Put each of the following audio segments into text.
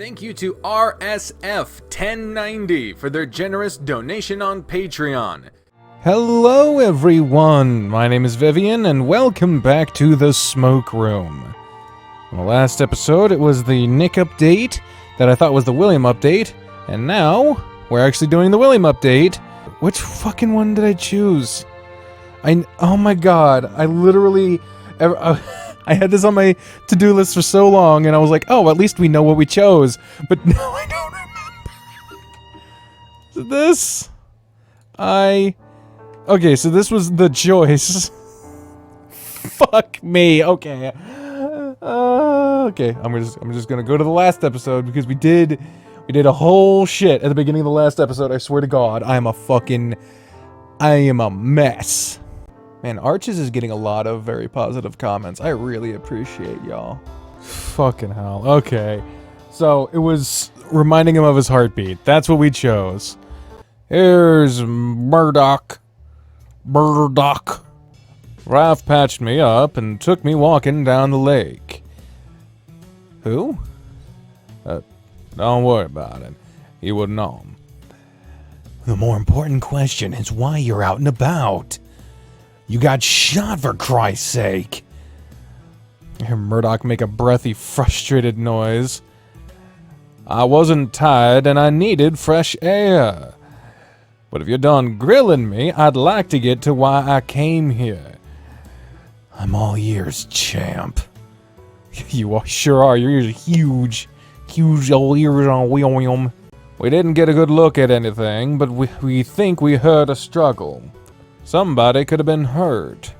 Thank you to RSF1090 for their generous donation on Patreon. Hello everyone, my name is Vivian and welcome back to the Smoke Room. In the last episode it was the Nick update that I thought was the William update, and now we're actually doing the William update. Which fucking one did I choose? Oh my god, I literally... I had this on my to-do list for so long, and I was like, oh, at least we know what we chose. But now I don't remember. This? Okay, so this was the choice. Fuck me. Okay. Okay, I'm just gonna go to the last episode, because we did a whole shit at the beginning of the last episode. I swear to God, I am a mess. Man, Arches is getting a lot of very positive comments. I really appreciate y'all. Fucking hell. Okay. So, it was reminding him of his heartbeat. That's what we chose. Here's Murdoch. Ralph patched me up and took me walking down the lake. Who? Don't worry about it. He wouldn't know him. The more important question is why you're out and about. You got shot, for Christ's sake! I hear Murdoch make a breathy, frustrated noise. I wasn't tired and I needed fresh air. But if you're done grilling me, I'd like to get to why I came here. I'm all ears, champ. You sure are. Your ears are huge. Huge old ears on William. We didn't get a good look at anything, but we think we heard a struggle. Somebody could have been hurt.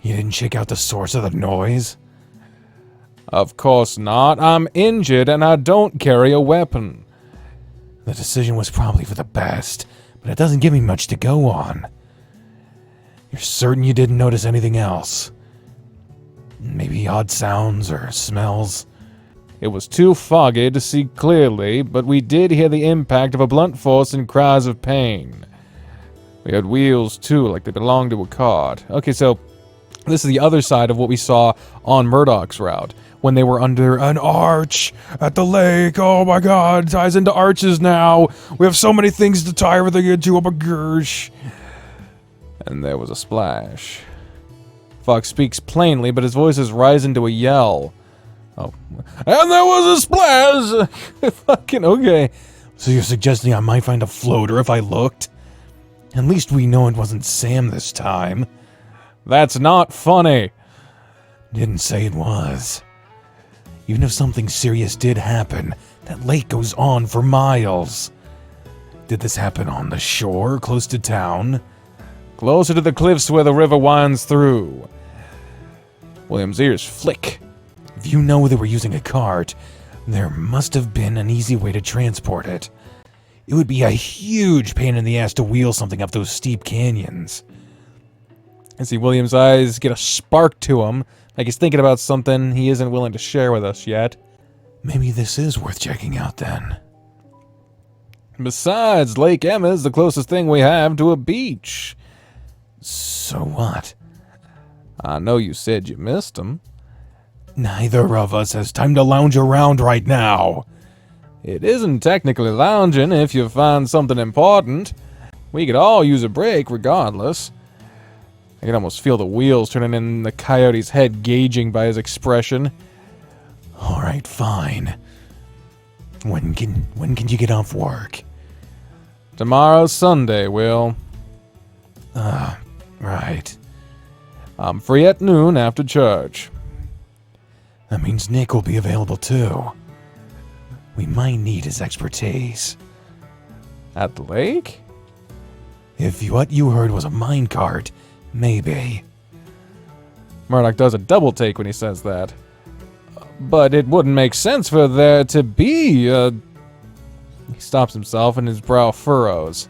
You didn't check out the source of the noise? Of course not. I'm injured and I don't carry a weapon. The decision was probably for the best, but it doesn't give me much to go on. You're certain you didn't notice anything else? Maybe odd sounds or smells? It was too foggy to see clearly, but we did hear the impact of a blunt force and cries of pain. We had wheels, too, like they belonged to a cart. Okay, so this is the other side of what we saw on Murdoch's route, when they were under an arch at the lake. Oh my god, it ties into arches now. We have so many things to tie everything into. Oh my gosh. And there was a splash. Fox speaks plainly, but his voice is rising to a yell. Oh. And there was a splash! Fucking okay. So you're suggesting I might find a floater if I looked? At least we know it wasn't Sam this time. That's not funny. Didn't say it was. Even if something serious did happen, that lake goes on for miles. Did this happen on the shore, close to town? Closer to the cliffs where the river winds through. William's ears flick. If you know they were using a cart, there must have been an easy way to transport it. It would be a huge pain in the ass to wheel something up those steep canyons. I see William's eyes get a spark to him, like he's thinking about something he isn't willing to share with us yet. Maybe this is worth checking out then. Besides, Lake Emma is the closest thing we have to a beach. So what? I know you said you missed him. Neither of us has time to lounge around right now. It isn't technically lounging if you find something important. We could all use a break regardless. I can almost feel the wheels turning in the coyote's head, gauging by his expression. Alright, fine. When can you get off work? Tomorrow's Sunday, Will. Right. I'm free at noon after church. That means Nick will be available too. We might need his expertise. At the lake? If what you heard was a minecart, maybe. Murdoch does a double take when he says that. But it wouldn't make sense for there to be a... He stops himself and his brow furrows.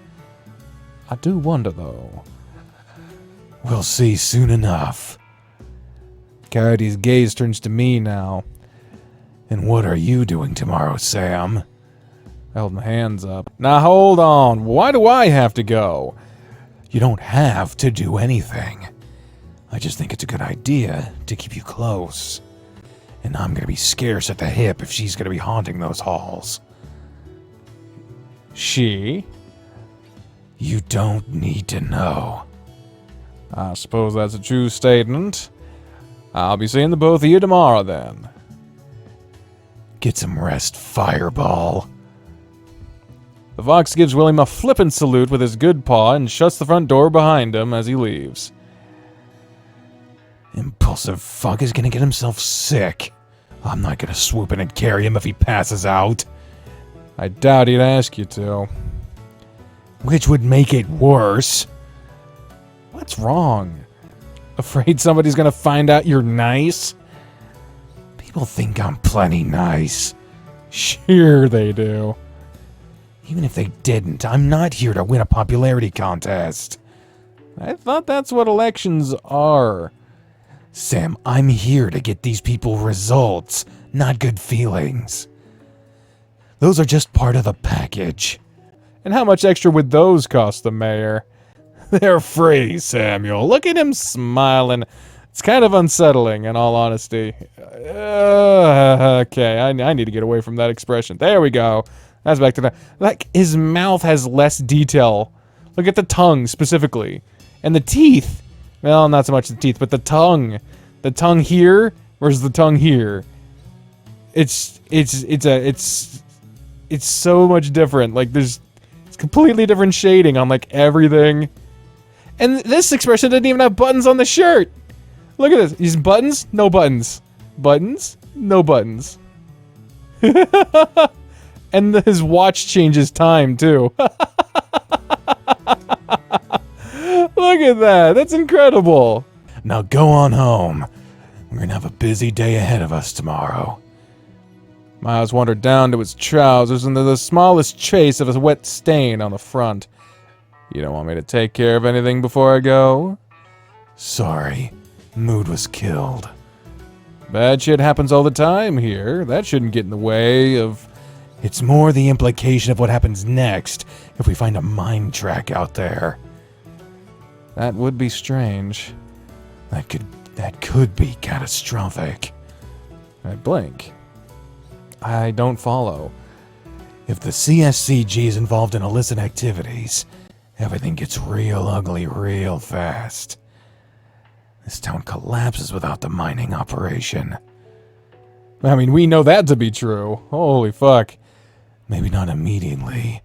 I do wonder, though. We'll see soon enough. Coyote's gaze turns to me now. And what are you doing tomorrow, Sam? I held my hands up. Now hold on, why do I have to go? You don't have to do anything. I just think it's a good idea to keep you close. And I'm gonna be scarce at the hip if she's gonna be haunting those halls. She? You don't need to know. I suppose that's a true statement. I'll be seeing the both of you tomorrow, then. Get some rest, Fireball. The Fox gives William a flippant salute with his good paw and shuts the front door behind him as he leaves. Impulsive fuck is gonna get himself sick. I'm not gonna swoop in and carry him if he passes out. I doubt he'd ask you to. Which would make it worse. What's wrong? Afraid somebody's gonna find out you're nice? People think I'm plenty nice. Sure they do. Even if they didn't, I'm not here to win a popularity contest. I thought that's what elections are. Sam, I'm here to get these people results, not good feelings. Those are just part of the package. And how much extra would those cost the mayor? They're free, Samuel. Look at him smiling. It's kind of unsettling, in all honesty. Okay, I need to get away from that expression. There we go. That's back to that. Like, his mouth has less detail. Look at the tongue, specifically. And the teeth. Well, not so much the teeth, but the tongue. The tongue here versus the tongue here. It's so much different. Like, it's completely different shading on, like, everything. And this expression doesn't even have buttons on the shirt. Look at this. These buttons, no buttons. Buttons, no buttons. And his watch changes time, too. Look at that. That's incredible. Now go on home. We're gonna have a busy day ahead of us tomorrow. Miles wandered down to his trousers, and there's the smallest trace of a wet stain on the front. You don't want me to take care of anything before I go? Sorry. Mood was killed. Bad shit happens all the time here. That shouldn't get in the way of... It's more the implication of what happens next if we find a mine track out there. That would be strange. That could be catastrophic. I blink. I don't follow. If the CSCG is involved in illicit activities, everything gets real ugly real fast. This town collapses without the mining operation. I mean, we know that to be true. Holy fuck. Maybe not immediately,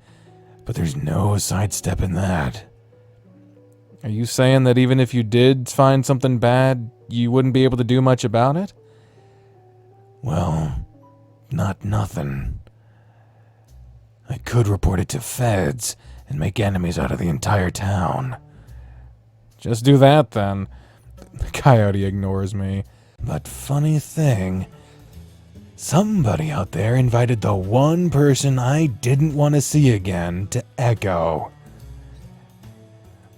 but there's no sidestepping that. Are you saying that even if you did find something bad, you wouldn't be able to do much about it? Well, not nothing. I could report it to feds and make enemies out of the entire town. Just do that, then. The coyote ignores me. But funny thing, somebody out there invited the one person I didn't want to see again to Echo.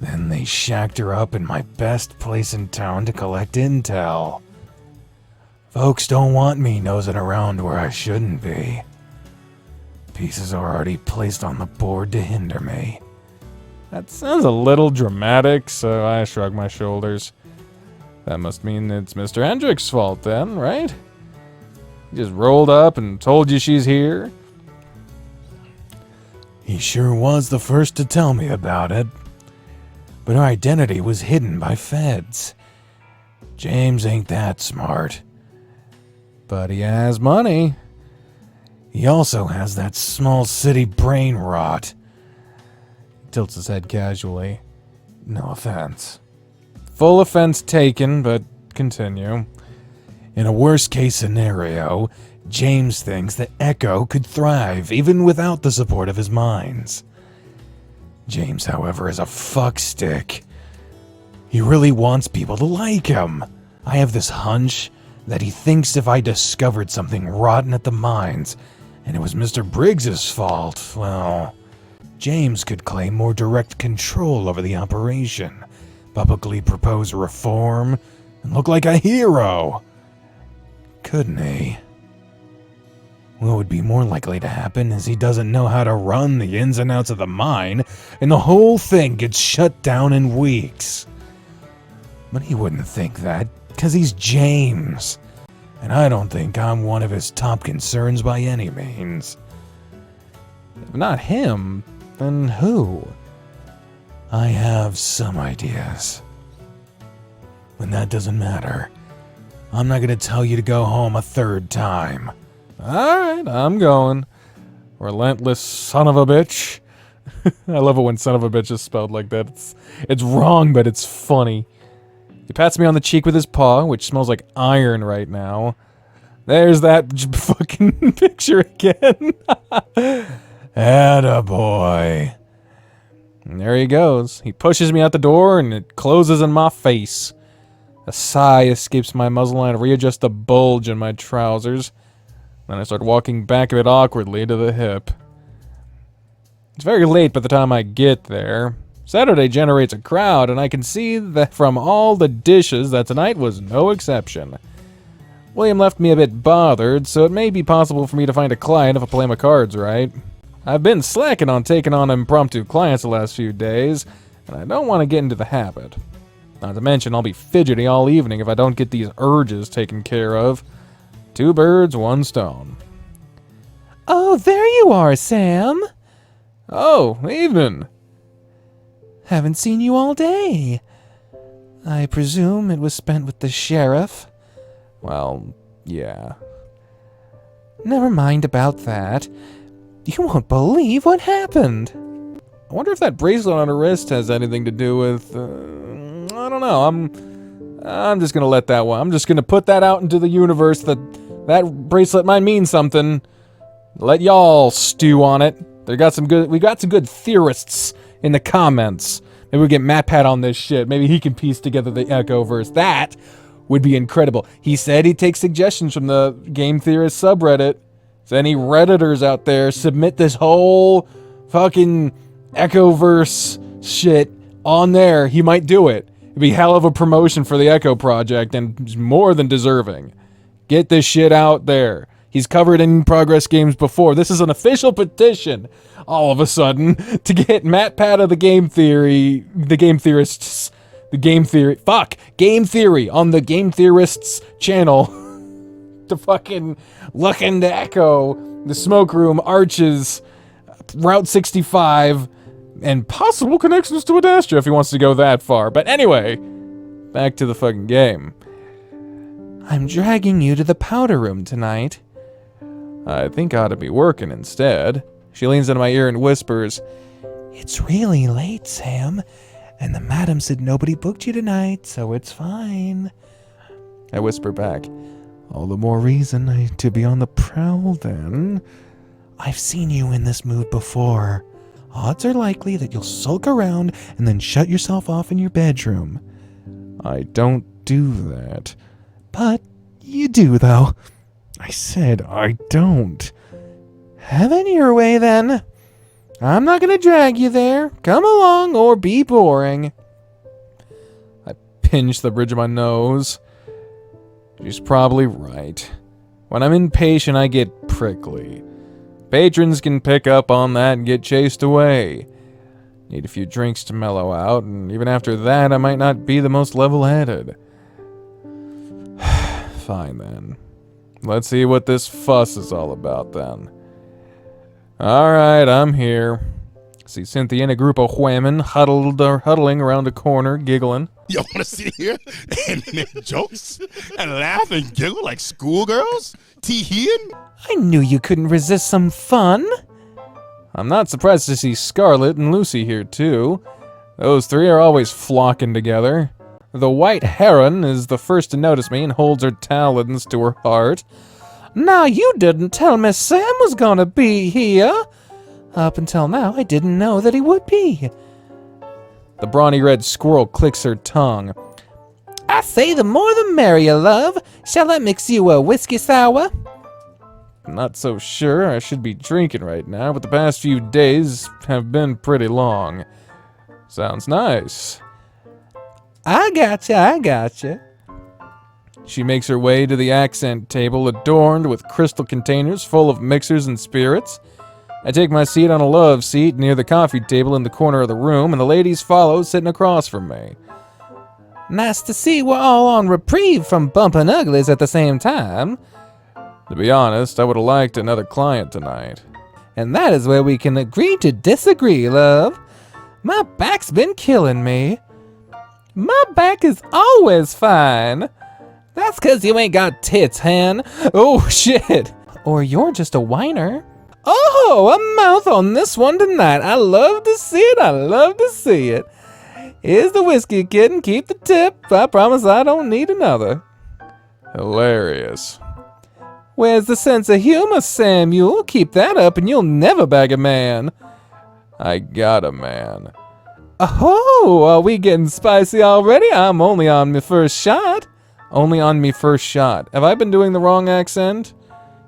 Then they shacked her up in my best place in town to collect intel. Folks don't want me nosing around where I shouldn't be. Pieces are already placed on the board to hinder me. That sounds a little dramatic, so I shrug my shoulders. That must mean it's Mr. Hendrick's fault then, right? He just rolled up and told you she's here? He sure was the first to tell me about it. But her identity was hidden by feds. James ain't that smart. But he has money. He also has that small city brain rot. He tilts his head casually. No offense. Full offense taken, but continue. In a worst-case scenario, James thinks that Echo could thrive even without the support of his mines. James, however, is a fuckstick. He really wants people to like him. I have this hunch that he thinks if I discovered something rotten at the mines, and it was Mr. Briggs's fault, well, James could claim more direct control over the operation, publicly propose reform, and look like a hero. Couldn't he? What would be more likely to happen is he doesn't know how to run the ins and outs of the mine, and the whole thing gets shut down in weeks. But he wouldn't think that, because he's James. and I don't think I'm one of his top concerns by any means. If not him, then who? I have some ideas. When that doesn't matter, I'm not gonna tell you to go home a third time. Alright, I'm going. Relentless son of a bitch. I love it when son of a bitch is spelled like that. It's wrong, but it's funny. He pats me on the cheek with his paw, which smells like iron right now. There's that fucking picture again. Attaboy. And there he goes. He pushes me out the door and it closes in my face. A sigh escapes my muzzle and I readjust the bulge in my trousers. Then I start walking back a bit awkwardly to the hip. It's very late by the time I get there. Saturday generates a crowd, and I can see that from all the dishes that tonight was no exception. William left me a bit bothered, so it may be possible for me to find a client if I play my cards right. I've been slacking on taking on impromptu clients the last few days, and I don't want to get into the habit. Not to mention, I'll be fidgety all evening if I don't get these urges taken care of. 2 birds, 1 stone. Oh, there you are, Sam. Oh, evening. Haven't seen you all day. I presume it was spent with the sheriff. Well, yeah. Never mind about that. You won't believe what happened. I wonder if that bracelet on her wrist has anything to do with... I don't know. I'm just gonna let that one. I'm just gonna put that out into the universe that bracelet might mean something. Let y'all stew on it. We got some good theorists in the comments. Maybe we'll get MatPat on this shit. Maybe he can piece together the Echo verse. That would be incredible. He said he'd take suggestions from the Game Theorist subreddit. So any Redditors out there, submit this whole fucking Echoverse shit on there. He might do it. It'd be hell of a promotion for the Echo project and more than deserving. Get this shit out there. He's covered in progress games before. This is an official petition, all of a sudden, to get MatPat of the Game Theory on the Game Theory on the Game Theorists channel to fucking look into Echo, the Smoke Room, Arches, Route 65, and possible connections to Adastra if he wants to go that far. But anyway, back to the fucking game. I'm dragging you to the powder room tonight. I think I ought to be working instead. She leans into my ear and whispers, It's really late, Sam, and the madam said nobody booked you tonight, so it's fine. I whisper back, all the more reason to be on the prowl then. I've seen you in this mood before. Odds are likely that you'll sulk around and then shut yourself off in your bedroom. I don't do that. But you do, though. I said I don't. Have it your way, then. I'm not gonna drag you there. Come along or be boring. I pinch the bridge of my nose. She's probably right. When I'm impatient, I get prickly. Patrons can pick up on that and get chased away. Need a few drinks to mellow out, and even after that, I might not be the most level-headed. Fine, then. Let's see what this fuss is all about, then. Alright, I'm here. See Cynthia and a group of women huddling around a corner, giggling. You want to sit here and make jokes and laugh and giggle like schoolgirls? Tee-heeing? I knew you couldn't resist some fun. I'm not surprised to see Scarlett and Lucy here, too. Those 3 are always flocking together. The white heron is the first to notice me and holds her talons to her heart. Now, you didn't tell me Sam was gonna be here. Up until now, I didn't know that he would be. The brawny red squirrel clicks her tongue. I say the more the merrier, love. Shall I mix you a whiskey sour? I'm not so sure. I should be drinking right now, but the past few days have been pretty long. Sounds nice. I gotcha. She makes her way to the accent table adorned with crystal containers full of mixers and spirits. I take my seat on a love seat near the coffee table in the corner of the room, and the ladies follow, sitting across from me. Nice to see we're all on reprieve from bumping uglies at the same time. To be honest, I would have liked another client tonight. And that is where we can agree to disagree, love. My back's been killing me. My back is always fine. That's 'cause you ain't got tits, hen. Oh, shit. Or you're just a whiner. Oh, a mouth on this one tonight. I love to see it. I love to see it. Here's the whiskey, kid, and keep the tip. I promise I don't need another. Hilarious. Where's the sense of humor, Samuel? Keep that up and you'll never bag a man. I got a man. Oh, are we getting spicy already? I'm only on my first shot. Only on me first shot. Have I been doing the wrong accent?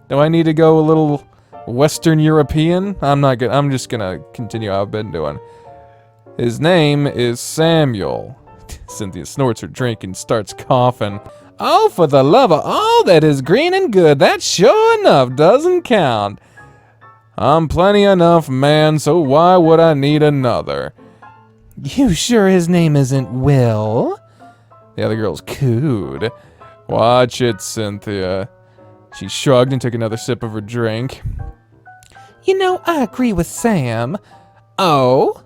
Do I need to go a little Western European? I'm not good. I'm just gonna continue how I've been doing. His name is Samuel. Cynthia snorts her drink and starts coughing. Oh, for the love of all that is green and good, that sure enough doesn't count. I'm plenty enough, man, so why would I need another? You sure his name isn't Will? The other girls cooed. Watch it, Cynthia. She shrugged and took another sip of her drink. You know, I agree with Sam. Oh?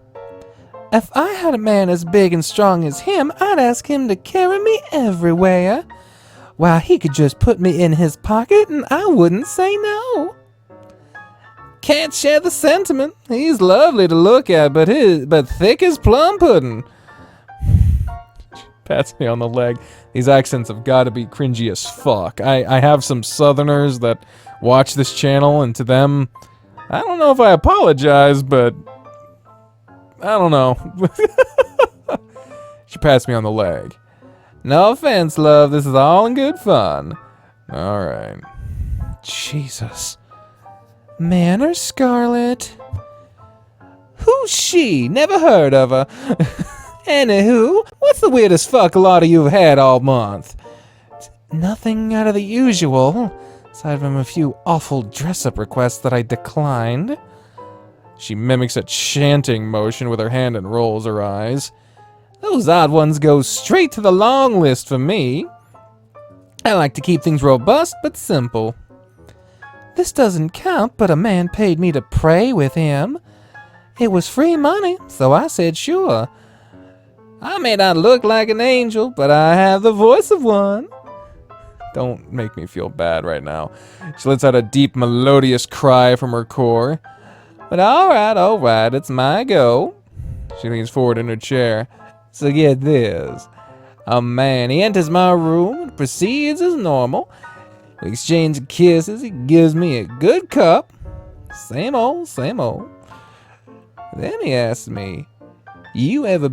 If I had a man as big and strong as him, I'd ask him to carry me everywhere. Why, he could just put me in his pocket and I wouldn't say no. Can't share the sentiment. He's lovely to look at, but thick as plum pudding. Pats me on the leg. These accents have got to be cringy as fuck. I have some southerners that watch this channel, and to them, I don't know if I apologize, but I don't know. She pats me on the leg. No offense, love. This is all in good fun. All right. Jesus. Man or Scarlet? Who's she? Never heard of her. Anywho, what's the weirdest fuck a lot of you have had all month? Nothing out of the usual, aside from a few awful dress-up requests that I declined. She mimics a chanting motion with her hand and rolls her eyes. Those odd ones go straight to the long list for me. I like to keep things robust but simple. This doesn't count, but a man paid me to pray with him. It was free money, so I said sure. I may not look like an angel, but I have the voice of one. Don't make me feel bad right now. She lets out a deep, melodious cry from her core. But all right, it's my go. She leans forward in her chair. So get this. A man, he enters my room and proceeds as normal. We exchange kisses, he gives me a good cup. Same old, same old. Then he asks me, you ever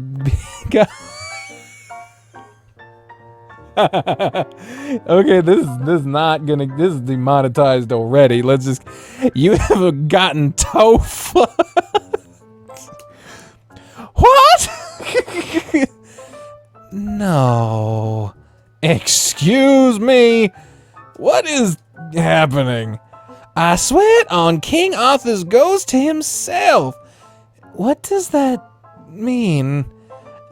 got... Okay, this is demonetized already. Let's just, you ever gotten toe fucked? What? No. Excuse me. What is happening? I swear it on King Arthur's ghost himself. What does that mean?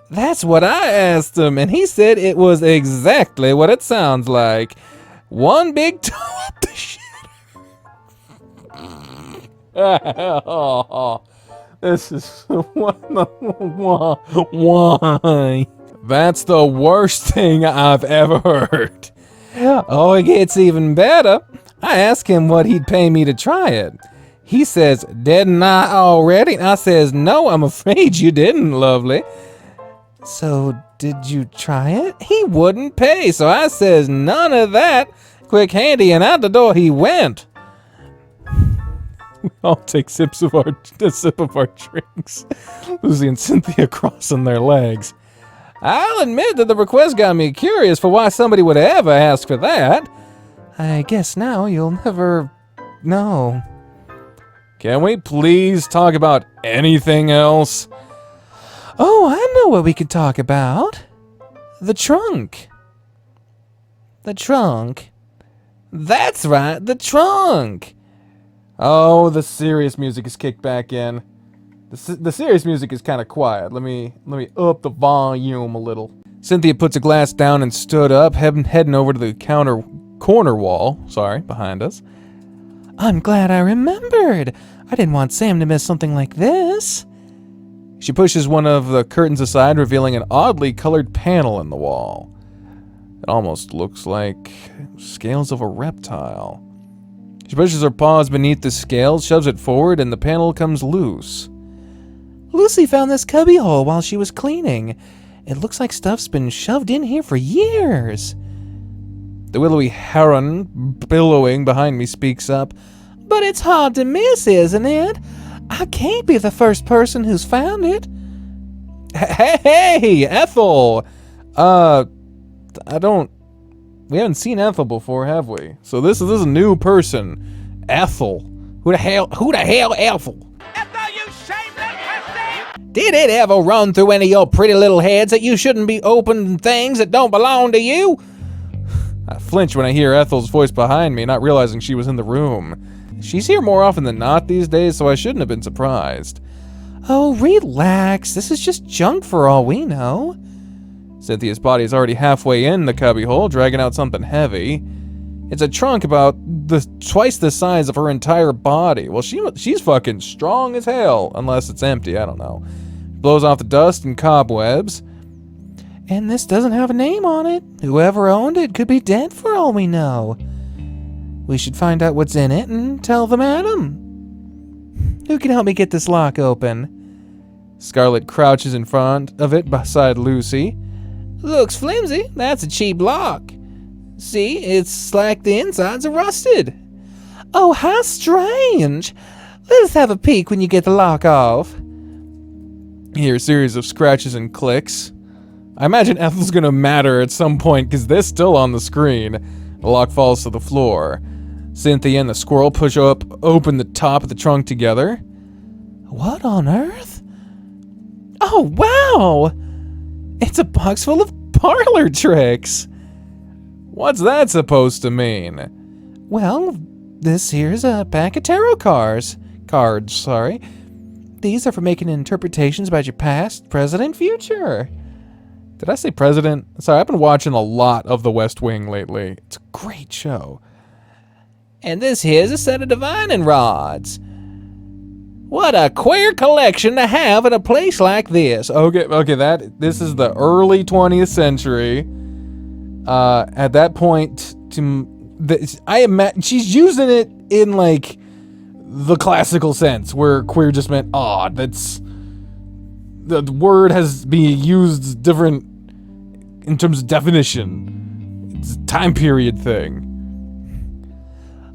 That's what I asked him, and he said it was exactly what it sounds like. One big toe up the shitter. This is why? That's the worst thing I've ever heard. Oh, it gets even better. I asked him what he'd pay me to try it. He says, didn't I already? I says, no, I'm afraid you didn't, lovely. So, did you try it? He wouldn't pay, so I says, none of that. Quick handy, and out the door he went. We all take a sip of our drinks. Lucy and Cynthia crossing their legs. I'll admit that the request got me curious for why somebody would ever ask for that. I guess now you'll never know. Can we please talk about anything else? Oh, I know what we could talk about. The trunk. The trunk. That's right, the trunk. Oh, the serious music is kicked back in. The serious music is kind of quiet. Let me up the volume a little. Cynthia puts a glass down and stood up, heading over to the corner wall, behind us. I'm glad I remembered. I didn't want Sam to miss something like this. She pushes one of the curtains aside, revealing an oddly colored panel in the wall. It almost looks like scales of a reptile. She pushes her paws beneath the scales, shoves it forward, and the panel comes loose. Lucy found this cubbyhole while she was cleaning. It looks like stuff's been shoved in here for years. The willowy heron billowing behind me speaks up. But it's hard to miss, isn't it? I can't be the first person who's found it. Hey, Ethel! We haven't seen Ethel before, have we? So this is a new person. Ethel. Who the hell Ethel? Ethel, you shameless hussy! Did it ever run through any of your pretty little heads that you shouldn't be opening things that don't belong to you? I flinch when I hear Ethel's voice behind me, not realizing she was in the room. She's here more often than not these days, so I shouldn't have been surprised. Oh, relax. This is just junk for all we know. Cynthia's body is already halfway in the cubbyhole, dragging out something heavy. It's a trunk about twice the size of her entire body. Well, she's fucking strong as hell, unless it's empty, I don't know. Blows off the dust and cobwebs. And this doesn't have a name on it. Whoever owned it could be dead for all we know. We should find out what's in it and tell the madam. Who can help me get this lock open? Scarlett crouches in front of it beside Lucy. Looks flimsy. That's a cheap lock. See, it's like the insides are rusted. Oh, how strange. Let us have a peek when you get the lock off. You hear a series of scratches and clicks. I imagine Ethel's gonna matter at some point because they're still on the screen. The lock falls to the floor. Cynthia and the squirrel push open the top of the trunk together. What on earth? Oh, wow! It's a box full of parlor tricks. What's that supposed to mean? Well, this here's a pack of tarot cards. These are for making interpretations about your past, present, and future. Did I say president? Sorry, I've been watching a lot of The West Wing lately. It's a great show. And this here's a set of divining rods. What a queer collection to have in a place like this. Okay, this is the early 20th century. At that point, I imagine she's using it in like the classical sense, where queer just meant odd. That's the word has been used different in terms of definition. It's a time period thing.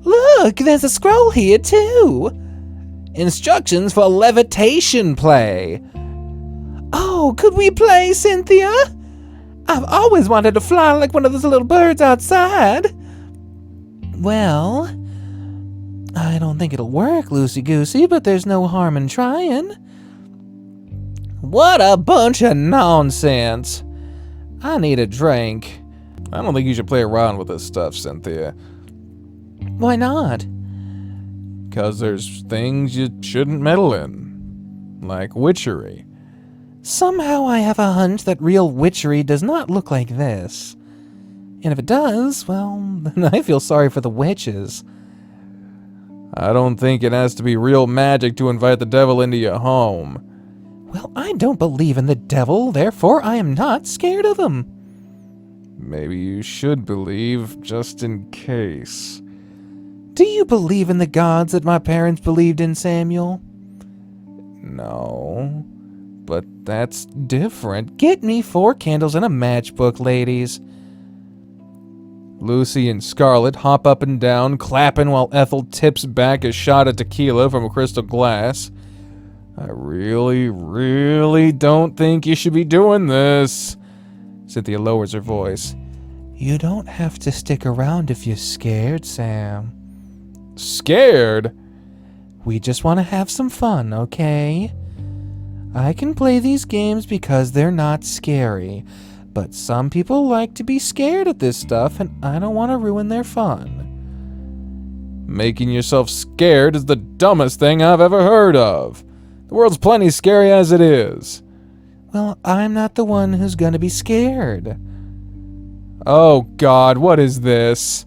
Look, there's a scroll here too. Instructions for levitation play. Oh, could we play, Cynthia? I've always wanted to fly like one of those little birds outside. Well, I don't think it'll work, loosey-goosey, but there's no harm in trying. What a bunch of nonsense. I need a drink. I don't think you should play around with this stuff, Cynthia. Why not? Because there's things you shouldn't meddle in, like witchery. Somehow I have a hunch that real witchery does not look like this. And if it does, well, then I feel sorry for the witches. I don't think it has to be real magic to invite the devil into your home. Well, I don't believe in the devil, therefore I am not scared of him. Maybe you should believe, just in case. Do you believe in the gods that my parents believed in, Samuel? No, but that's different. Get me 4 candles and a matchbook, ladies. Lucy and Scarlett hop up and down, clapping while Ethel tips back a shot of tequila from a crystal glass. I really, really don't think you should be doing this. Cynthia lowers her voice. You don't have to stick around if you're scared, Sam. Scared? We just want to have some fun, okay? I can play these games because they're not scary, but some people like to be scared at this stuff, and I don't want to ruin their fun. Making yourself scared is the dumbest thing I've ever heard of. The world's plenty scary as it is. well, I'm not the one who's gonna be scared. Oh God, what is this?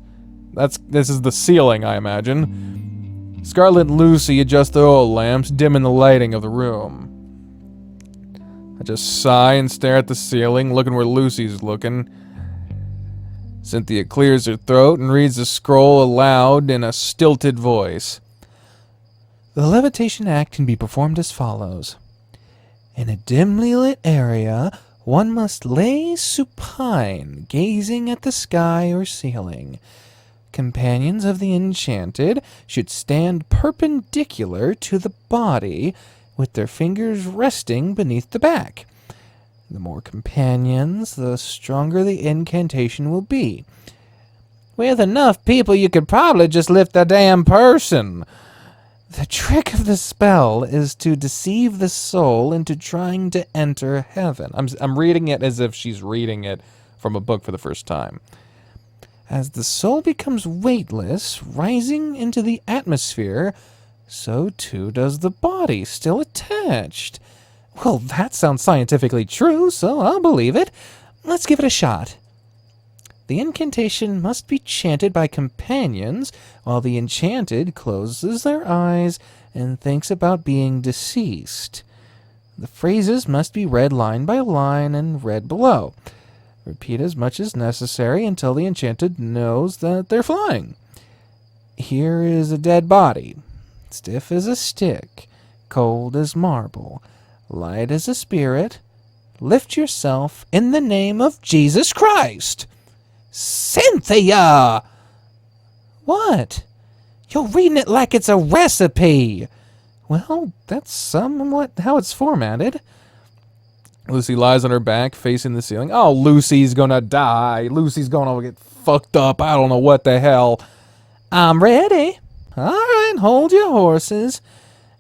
This is the ceiling, I imagine. Scarlet and Lucy adjust the oil lamps, dimming the lighting of the room. I just sigh and stare at the ceiling, looking where Lucy's looking. Cynthia clears her throat and reads the scroll aloud in a stilted voice. The levitation act can be performed as follows. In a dimly lit area, one must lay supine, gazing at the sky or ceiling. Companions of the enchanted should stand perpendicular to the body, with their fingers resting beneath the back. The more companions, the stronger the incantation will be. With enough people, you could probably just lift the damn person. The trick of the spell is to deceive the soul into trying to enter heaven. I'm reading it as if she's reading it from a book for the first time. As the soul becomes weightless, rising into the atmosphere, so too does the body, still attached. Well, that sounds scientifically true, so I'll believe it. Let's give it a shot. The incantation must be chanted by companions, while the enchanted closes their eyes and thinks about being deceased. The phrases must be read line by line and read below. Repeat as much as necessary until the enchanted knows that they're flying. Here is a dead body, stiff as a stick, cold as marble, light as a spirit. Lift yourself in the name of Jesus Christ. Cynthia! What? You're reading it like it's a recipe. Well, that's somewhat how it's formatted. Lucy lies on her back, facing the ceiling. Oh, Lucy's gonna die. Lucy's gonna get fucked up. I don't know what the hell. I'm ready. All right, hold your horses.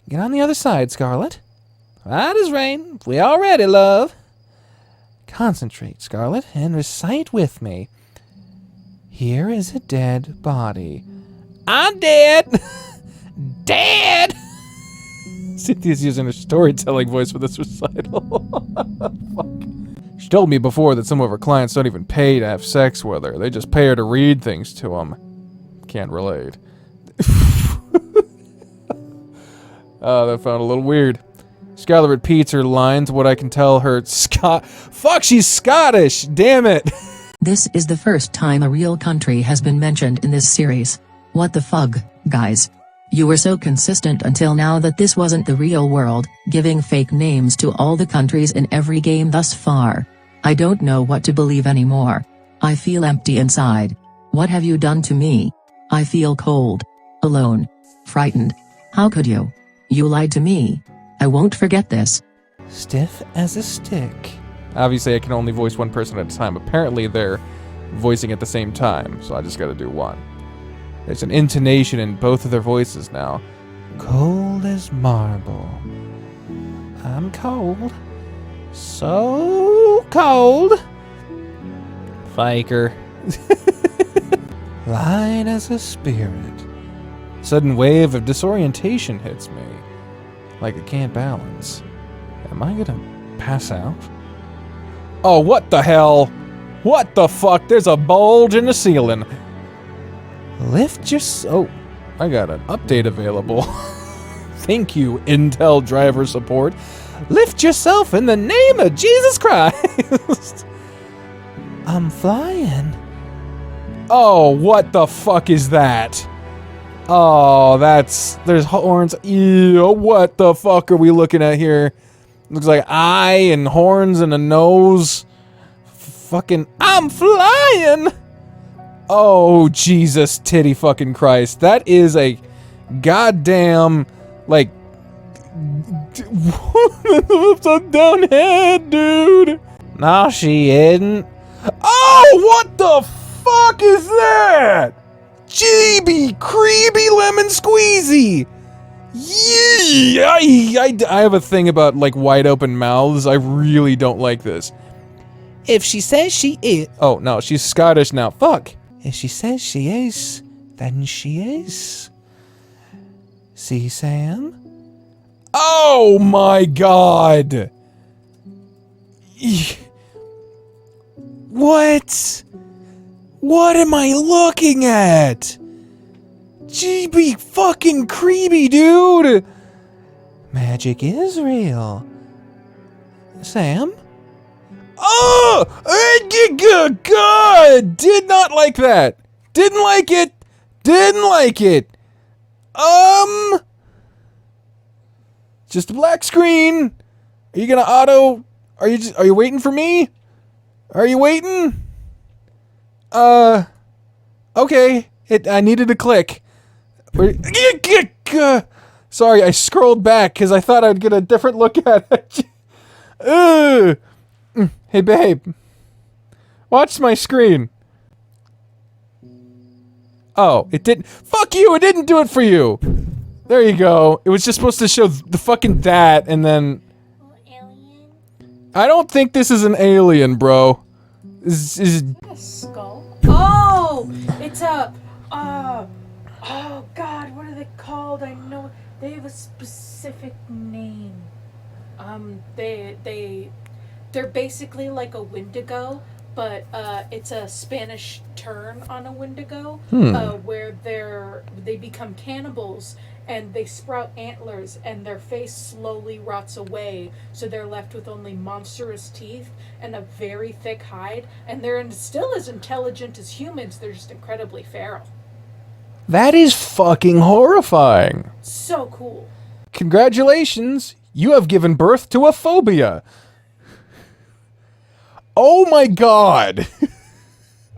Get on the other side, Scarlet. Right as rain. We all ready, love. Concentrate, Scarlet, and recite with me. Here is a dead body. I'm dead. Dead. Cynthia's using her storytelling voice for this recital. Fuck. She told me before that some of her clients don't even pay to have sex with her. They just pay her to read things to them. Can't relate. Oh, that found a little weird. Scarlet repeats her lines, what I can tell her Fuck, she's Scottish! Damn it! This is the first time a real country has been mentioned in this series. What the fug, guys? You were so consistent until now that this wasn't the real world, giving fake names to all the countries in every game thus far. I don't know what to believe anymore. I feel empty inside. What have you done to me? I feel cold. Alone. Frightened. How could you? You lied to me. I won't forget this. Stiff as a stick. Obviously, I can only voice one person at a time. Apparently, they're voicing at the same time, so I just gotta do one. There's an intonation in both of their voices now. Cold as marble. I'm cold. So cold. Faker. Light as a spirit. Sudden wave of disorientation hits me. Like I can't balance. Am I gonna pass out? Oh, what the hell? What the fuck? There's a bulge in the ceiling. Lift your... Oh, I got an update available. Thank you, Intel driver support. Lift yourself in the name of Jesus Christ. I'm flying. Oh, what the fuck is that? Oh, there's horns. Ew, what the fuck are we looking at here? Looks like eye and horns and a nose. Fucking, I'm flying! Oh, Jesus titty fucking Christ. That is a goddamn, like, upside down head, dude. No, she isn't. Oh, what the fuck is that? GB creepy lemon squeezy. Yee! I have a thing about, like, wide open mouths. I really don't like this. If she says she is... Oh, no, she's Scottish now. Fuck. If she says she is, then she is. See, Sam? Oh, my God. What? What am I looking at? GB fucking creepy, dude! Magic is real. Sam? Oh! God! Did not like that! Didn't like it! Didn't like it! Just a black screen. Are you gonna auto? Are you waiting for me? Are you waiting? Okay. I needed to click. Sorry, I scrolled back because I thought I'd get a different look at it. Hey, babe. Watch my screen. Oh, it didn't. Fuck you! It didn't do it for you. There you go. It was just supposed to show the fucking that, and then. Alien? I don't think this is an alien, bro. This is A skull? Oh! It's a. Oh god, what are they called? I know. They have a specific name. They're basically like a Wendigo, but it's a Spanish turn on a Wendigo, where they become cannibals and they sprout antlers and their face slowly rots away, so they're left with only monstrous teeth and a very thick hide, and they're still as intelligent as humans. They're just incredibly feral. that is fucking horrifying. So cool. Congratulations, you have given birth to a phobia. Oh my god.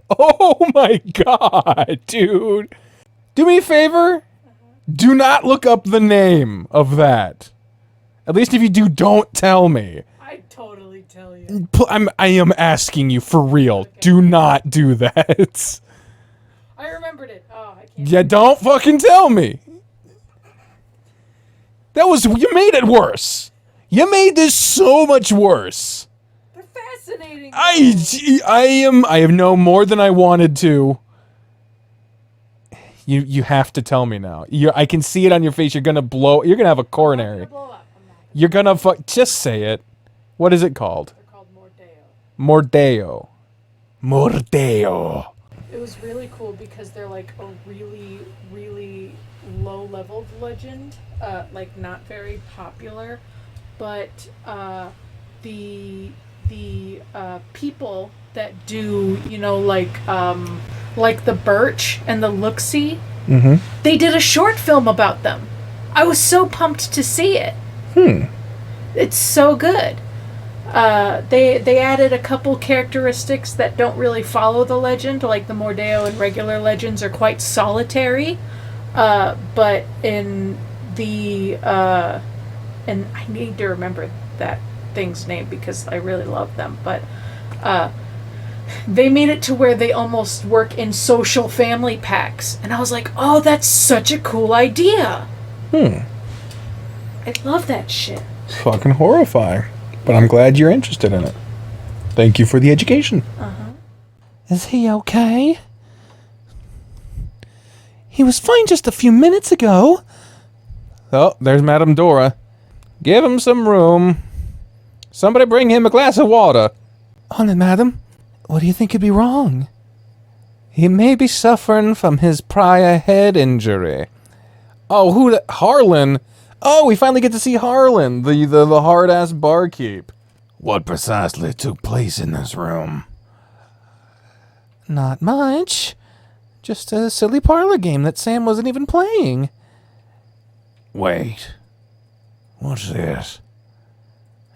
Oh my god, dude. Do me a favor. Do not look up the name of that. At least if you do, don't tell me. I'd totally tell you. I am asking you for real. Okay. Do not do that. I remembered it. Oh, I can't. Yeah, don't fucking tell me. You made it worse. You made this so much worse. They're fascinating. I have known more than I wanted to. You have to tell me now. I can see it on your face. You're gonna have a coronary. Blow up. I'm not. You're gonna just say it. What is it called? They're called Mordeo. Mordeo. Mordeo. It was really cool because they're like a really, really low-leveled legend, like not very popular, but the people that do, like the Birch and the Looksee, they did a short film about them. I was so pumped to see it. It's so good. They added a couple characteristics that don't really follow the legend, like the Mordeo and regular legends are quite solitary. But in the and I need to remember that thing's name because I really love them, but they made it to where they almost work in social family packs, and I was like, oh, that's such a cool idea. I love that shit. It's fucking horrifying. But I'm glad you're interested in it. Thank you for the education. Is he okay? He was fine just a few minutes ago. Oh, there's Madame Dora. Give him some room. Somebody bring him a glass of water. On it, madam. What do you think could be wrong? He may be suffering from his prior head injury. Oh, Harlan? Oh, we finally get to see Harlan, the hard-ass barkeep. What precisely took place in this room? Not much. Just a silly parlor game that Sam wasn't even playing. Wait. What's this?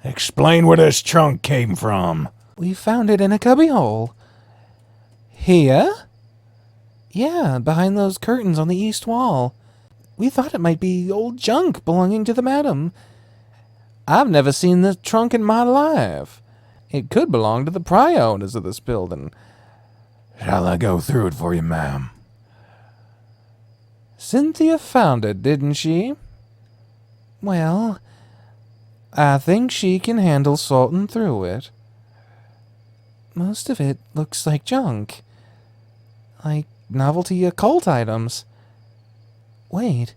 Explain where this trunk came from. We found it in a cubbyhole. Here? Yeah, behind those curtains on the east wall. We thought it might be old junk belonging to the madam. I've never seen this trunk in my life. It could belong to the prior owners of this building. Shall I go through it for you, ma'am? Cynthia found it, didn't she? Well, I think she can handle sorting through it. Most of it looks like junk. Like novelty occult items. Wait.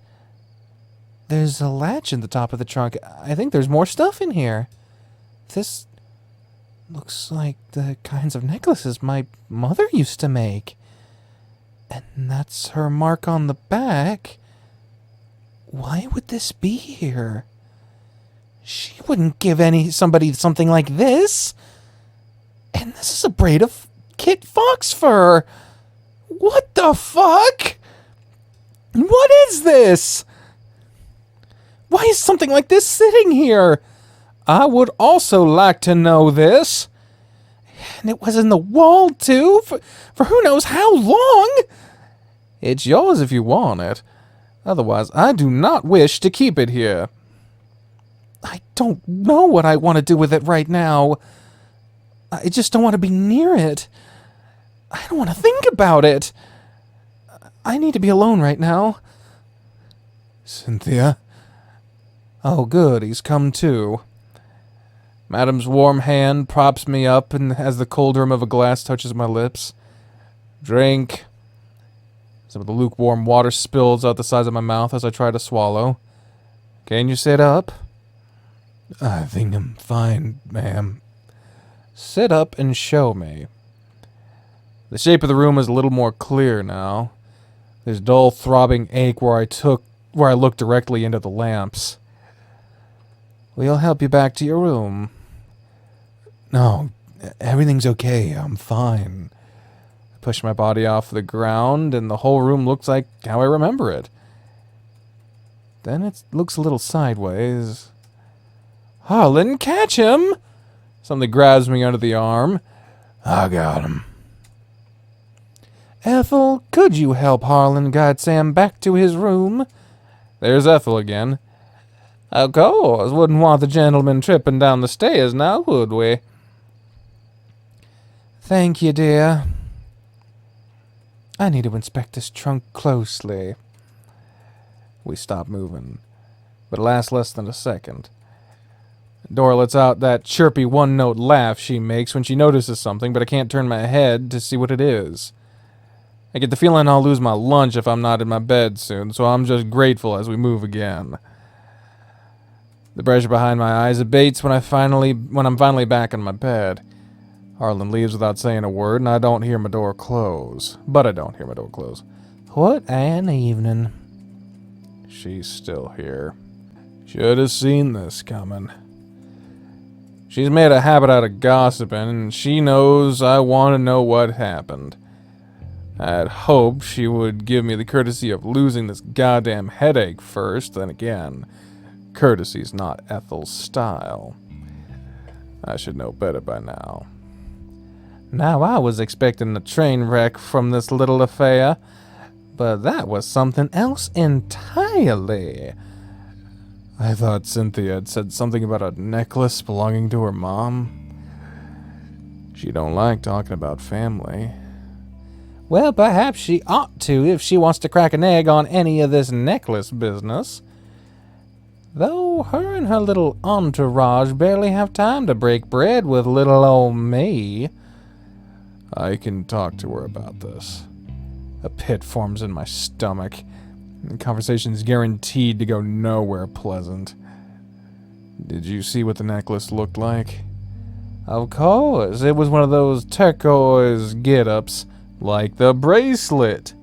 There's a latch in the top of the trunk. I think there's more stuff in here. This Looks like the kinds of necklaces my mother used to make. And that's her mark on the back. Why would this be here? She wouldn't give somebody something like this. And this is a braid of kit fox fur. What the fuck? What is this? Why is something like this sitting here? I would also like to know this. And it was in the wall, too, for who knows how long? It's yours if you want it. Otherwise, I do not wish to keep it here. I don't know what I want to do with it right now. I just don't want to be near it. I don't want to think about it. I need to be alone right now. Cynthia? Oh, good, he's come too. Madam's warm hand props me up and as the cold rim of a glass touches my lips. Drink. Some of the lukewarm water spills out the sides of my mouth as I try to swallow. Can you sit up? I think I'm fine, ma'am. Sit up and show me. The shape of the room is a little more clear now. There's dull throbbing ache where I look directly into the lamps. We'll help you back to your room. No, everything's okay. I'm fine. I push my body off the ground, and the whole room looks like how I remember it. Then it looks a little sideways. Harlan, catch him! Something grabs me under the arm. I got him. Ethel, could you help Harlan guide Sam back to his room? There's Ethel again. Of course, wouldn't want the gentleman tripping down the stairs now, would we? Thank you, dear. I need to inspect this trunk closely. We stop moving, but it lasts less than a second. Dora lets out that chirpy one-note laugh she makes when she notices something, but I can't turn my head to see what it is. I get the feeling I'll lose my lunch if I'm not in my bed soon, so I'm just grateful as we move again. The pressure behind my eyes abates when I'm finally back in my bed. Harlan leaves without saying a word, and I don't hear my door close. But I don't hear my door close. What an evening. She's still here. Should have seen this coming. She's made a habit out of gossiping, and she knows I want to know what happened. I had hoped she would give me the courtesy of losing this goddamn headache first, then again, courtesy's not Ethel's style. I should know better by now. Now I was expecting a train wreck from this little affair, but that was something else entirely. I thought Cynthia had said something about a necklace belonging to her mom. She don't like talking about family. Well, perhaps she ought to if she wants to crack an egg on any of this necklace business. Though her and her little entourage barely have time to break bread with little old me. I can talk to her about this. A pit forms in my stomach. The conversation's guaranteed to go nowhere pleasant. Did you see what the necklace looked like? Of course, it was one of those turquoise get-ups, like the bracelet.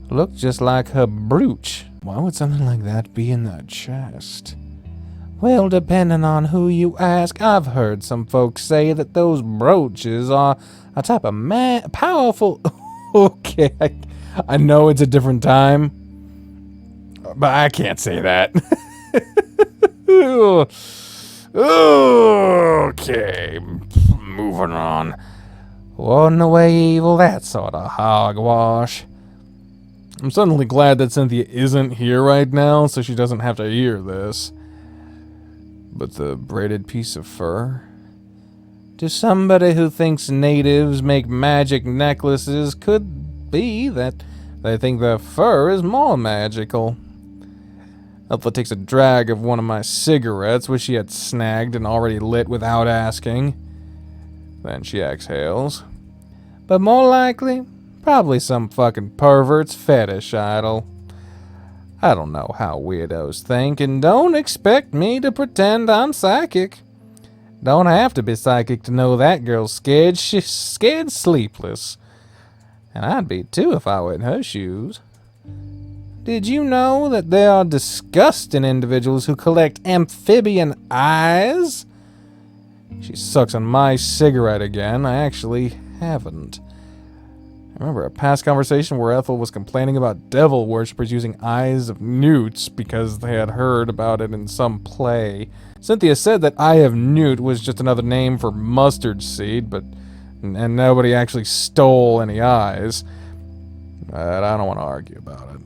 Looked just like her brooch. Why would something like that be in that chest? Well, depending on who you ask, I've heard some folks say that those brooches are a type of powerful... Okay, I know it's a different time, but I can't say that. Okay, moving on. Wasn't away evil, that sort of hogwash. I'm suddenly glad that Cynthia isn't here right now, so she doesn't have to hear this. But the braided piece of fur? To somebody who thinks natives make magic necklaces, could be that they think the fur is more magical. Ethel takes a drag of one of my cigarettes, which she had snagged and already lit without asking. Then she exhales. But more likely, probably some fucking pervert's fetish idol. I don't know how weirdos think, and don't expect me to pretend I'm psychic. Don't have to be psychic to know that girl's scared. She's scared sleepless. And I'd be too if I were in her shoes. Did you know that there are disgusting individuals who collect amphibian eyes? She sucks on my cigarette again. I actually haven't. I remember a past conversation where Ethel was complaining about devil worshippers using eyes of newts because they had heard about it in some play. Cynthia said that eye of newt was just another name for mustard seed, and nobody actually stole any eyes. But I don't want to argue about it.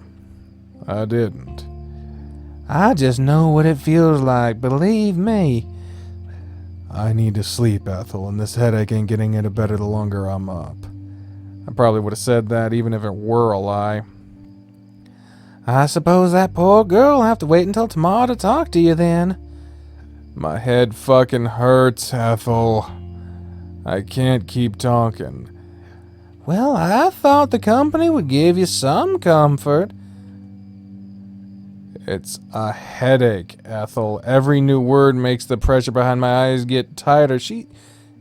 I didn't. I just know what it feels like, believe me. I need to sleep, Ethel, and this headache ain't getting any better the longer I'm up. I probably would have said that even if it were a lie. I suppose that poor girl will have to wait until tomorrow to talk to you then. My head fucking hurts, Ethel. I can't keep talking. Well, I thought the company would give you some comfort. It's a headache, Ethel. Every new word makes the pressure behind my eyes get tighter.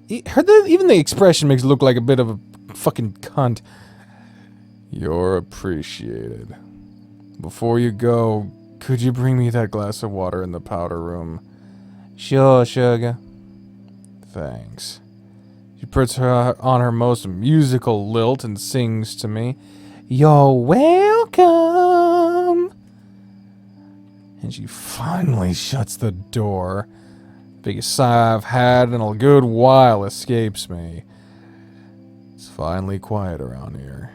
Even the expression makes it look like a bit of a fucking cunt. You're appreciated. Before you go, could you bring me that glass of water in the powder room? Sure, sugar. Thanks. She puts her on her most musical lilt and sings to me, "You're welcome." And she finally shuts the door. Biggest sigh I've had in a good while escapes me. It's finally quiet around here.